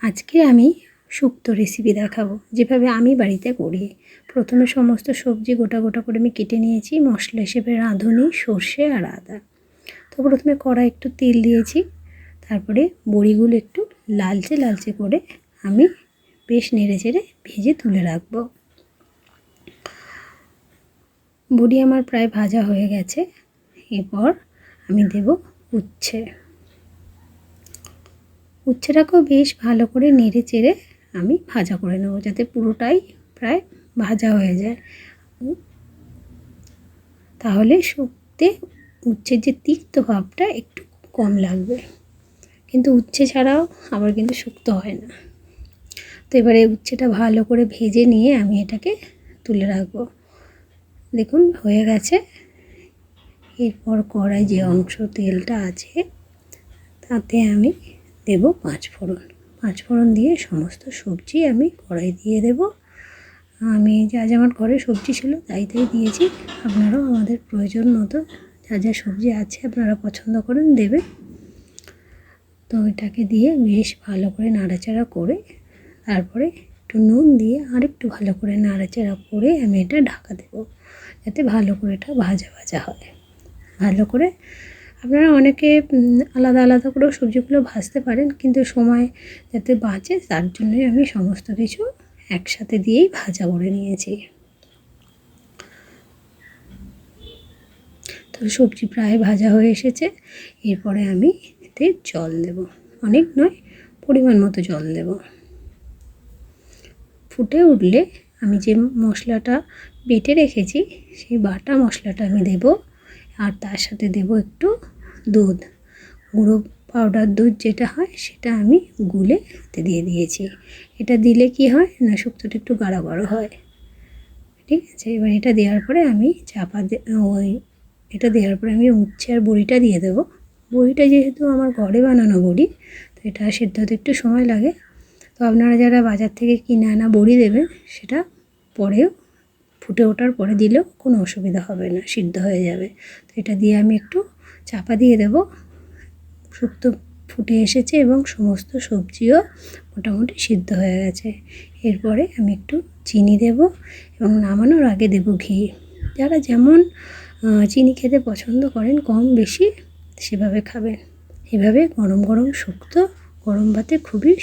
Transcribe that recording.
আজকে আমি শুক্তো রেসিপি দেখাবো, যেভাবে আমি বাড়িতে করি। প্রথমে সমস্ত সবজি গোটা গোটা করে আমি কেটে নিয়েছি। মশলা হিসেবে রাঁধুনি, সর্ষে আর আদা। তো প্রথমে কড়াই একটু তেল দিয়েছি, তারপরে বড়িগুলো একটু লালচে লালচে করে আমি বেশ নেড়ে চেড়ে ভেজে তুলে রাখবো। বড়ি আমার প্রায় ভাজা হয়ে গেছে। এরপর আমি দেব উচ্ছে। উচ্ছেটাকেও বেশ ভালো করে নেড়ে চেড়ে আমি ভাজা করে নেব, যাতে পুরোটাই প্রায় ভাজা হয়ে যায়। তাহলে শুক্তে উচ্ছের যে তিক্ত ভাবটা একটু কম লাগবে, কিন্তু উচ্ছে ছাড়াও আবার কিন্তু শুক্তো হয় না। তো এবারে উচ্ছেটা ভালো করে ভেজে নিয়ে আমি এটাকে তুলে রাখবো। দেখুন হয়ে গেছে। এরপর কড়াই যে অংশ তেলটা আছে তাতে আমি দেব পাঁচফোড়ন দিয়ে সমস্ত সবজি আমি কড়াই দিয়ে দেব। আমি যা আমার ঘরে সবজি ছিল তাই দিয়েছি। আপনারাও আমাদের প্রয়োজন মতো যা সবজি আছে আপনারা পছন্দ করেন দেবেন। তো এটাকে দিয়ে বেশ ভালো করে নাড়াচাড়া করে তারপরে একটু নুন দিয়ে আরেকটু ভালো করে নাড়াচাড়া করে আমি এটা ঢাকা দেব, যাতে ভালো করে এটা ভাজা ভাজা হয়। ভালো করে আপনারা অনেকে আলাদা আলাদা করেও সবজিগুলো ভাজতে পারেন, কিন্তু সময় যাতে বাঁচে তার জন্যই আমি সমস্ত কিছু একসাথে দিয়েই ভাজা করে নিয়েছি। তো সবজি প্রায় ভাজা হয়ে এসেছে। এরপরে আমি এতে জল দেব, অনেক নয়, পরিমাণ মতো জল দেব। ফুটে উঠলে আমি যে মশলাটা বেটে রেখেছি সেই বাটা মশলাটা আমি দেব, আর তার সাথে দেব একটু দুধ, গুঁড়ো পাউডার দুধ যেটা হয় সেটা আমি গুলে এতে দিয়ে দিয়েছি। এটা দিলে কি হয় না, শুক্তোটা একটু গাঢ় গাঢ় হয়। ঠিক আছে, এবার এটা দেওয়ার পরে আমি এটা দেওয়ার পরে আমি উচ্ছে আর বড়িটা দিয়ে দেবো। বড়িটা যেহেতু আমার ঘরে বানানো বড়ি, তো এটা সেদ্ধ হতে একটু সময় লাগে। তো আপনারা যারা বাজার থেকে কিনে আনা বড়ি দেবেন, সেটা পরেও ফুটে ওঠার পরে দিলেও কোনো অসুবিধা হবে না, সিদ্ধ হয়ে যাবে। তো এটা দিয়ে আমি একটু চাপা দিয়ে দেব। শুক্তো ফুটে এসেছে এবং সমস্ত সবজিও মোটামুটি সিদ্ধ হয়ে গেছে। এরপরে আমি একটু চিনি দেব এবং নামানোর আগে দেব ঘি। যারা যেমন চিনি খেতে পছন্দ করেন, কম বেশি সেভাবে খাবেন। এভাবে গরম গরম শুক্তো গরম ভাতে খুবই